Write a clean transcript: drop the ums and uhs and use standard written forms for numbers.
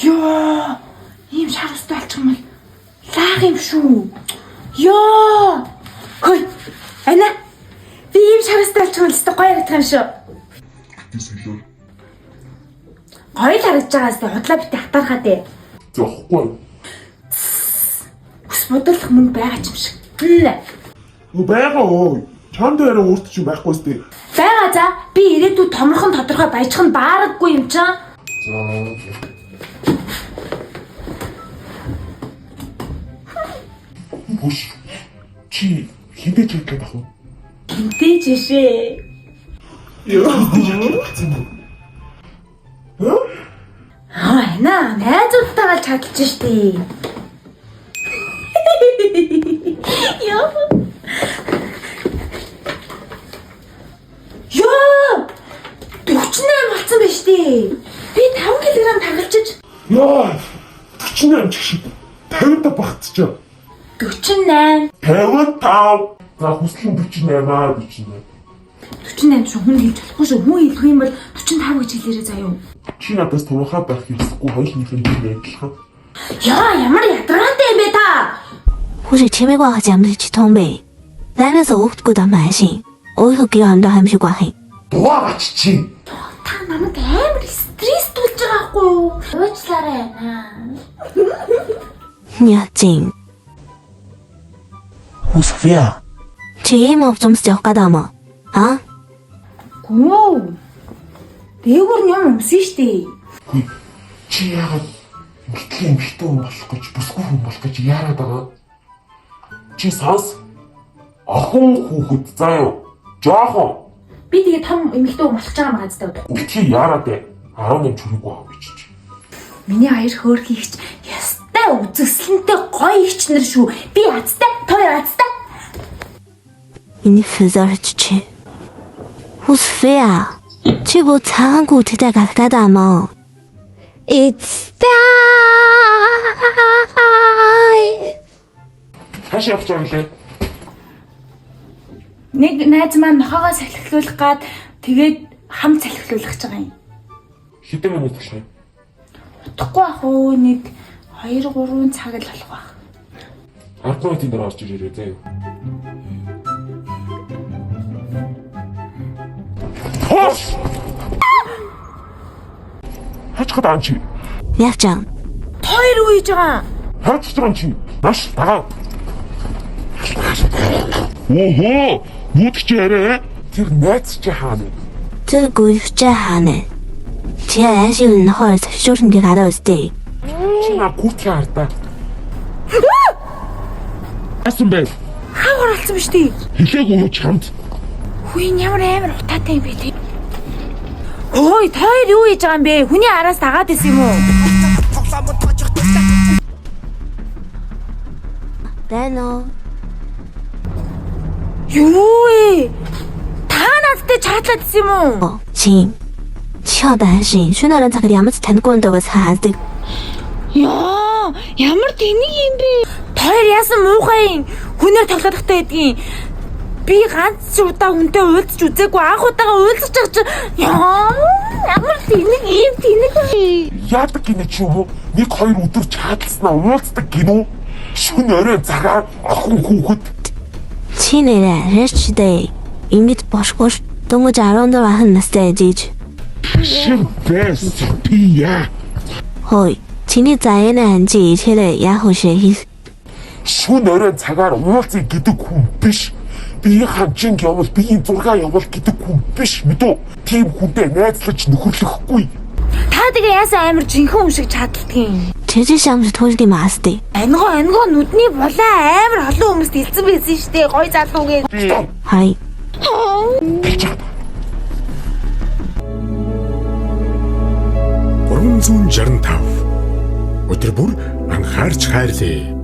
Ёо! Ийм шар устай болчих юм бол лаах юм шүү. Ёо! Хөөе. Ана. Би ийм шар устай болчих юм л гоё харагдах юм шүү. Гэтэ солиор. Гоё л харагдаж байгаас худлаа битээ хатаархаа дээ. Зөөхгүй. Ус бодлох мөнгө байгаа ч юм шиг. Байгаа өө. Чамд яриа өөрт чинь байхгүй сте. Бага за би ирээдүйд томорхон тодорхой баяжх нь баараггүй юм чам. Бүш. Чи хинтэж хэлээд ах уу? Хинтэж шээ. Аа, найзуудтайгаа чадчих штий. Ёо. Ёо! 48 болсон байж тээ. Би 5 кг таргалчих. Яа. 48 ч шиг. 50-та багтчихё. 48. 55. За хүслийн 48 48. 48 шүү хүн хэлж болохгүй шүү. Хүн хэлэх юм бол 45 гэж хэлээрэй заяа. Чи надаас томхоо байх хэрэггүй хоёулынх нь адилхан. Яа, ямар ядаргаатай юм бэ та? 护士前面挂个奖的去通背，来面走过到满心，我以后给俺都还没去挂黑。 Дугаач чи. Та намайг амар стресс тулж байгаа хгүй юу? Уучлаарай наа. 你要紧， София. 这么怎么叫嘎达吗？啊？ Гүн. Дээгүүр нь юм өмсөн штий. Хүй. Чи яагаад мэтгэн битүүн болох гэж бүсгүй хүн болох гэж яарад байгаа? Чи сонс. Охин хүүхэд заяа. Жохон. Би тэгээ том эмэгтэй болох гэж байгаа маа зү. Чи яарад бэ? 18 чүрэггүй аа гэж чи. Миний хоёр хөөрхийгч ястай үзэсгэлэнтэй гоё ихч нар шүү. Би азтай, той азтай. 你负责去。护士菲啊，这不残酷替代嘎达吗？It's die。 Хаашаа явж байгаа юм лээ? Нэг найз маань нохоогоо салхилуулах гад тэгээд хам салхилуулах гэж байгаа юм. Хэдэн минут болох юм? Утахгүй ах уу нэг 2-3 цаг л болох байх. 10 минутын дараа орж ирээрэй заяа. Хош! Хачхад анчи. 梁长， Хоёр юу хийж байгаа? Хачж байгаа чи. Маш тагаа. Оо, муудч ярэ. Тэр найз чи хаана? 这个鬼在哈呢？前来是有后来修成给嘎达的。 Чи на гүтээ хардаа. Асан бэ? Хаагаар алсан биз дээ. Хэлээгүй юу чамд? Хүй ямар амар утаатай юм бэ те. Ой, тойр юу хийж байгаа юм бэ? Хүний араас дагаад исэн юм уу? Дэно， Юу ээ? Та надтай чатлаад исэн юм уу? 哦，亲，俏担心，去那人才个两子谈的过人都个差的。 Яа, ямар тэнийг юм бэ? Тойр яасан муухай хүнээр тоглоодохтой байдгийн. Би ганц ч удаа хүнтэй уулзч үзээгүй анх удаага уулзч байгаа чи. Яа, ямар тэнийг юм тэнийг вэ? Яадаг гинэ чи юм уу? Нэг хоёр өдөр чааталснаа уулздаг гинүү. Шүн орой цагаар охин хүүхэд 亲的人认识的，因为不是我等我家人都把很难在进去。 шив бэс пия. 哦，请你在那记起来，然后学习。 Шүн орой цагаар уулзъя гэдэг хүн биш. Би ханчин явал биеийн зураг явал гэдэг хүн биш мэдүү. Тийм хүнтэй найзлаж нөхөрлөхгүй. Та тэгээ яасан амар жинхэнэ хүн шиг чаддгийн. 这就像是偷的马死的。 Ангоо нүдний булаа амар олон хүмүүст илсэн байсан штэ. Гой залуугээ. 嗨。 365 өдөр бүр анхаарч хайрлаа.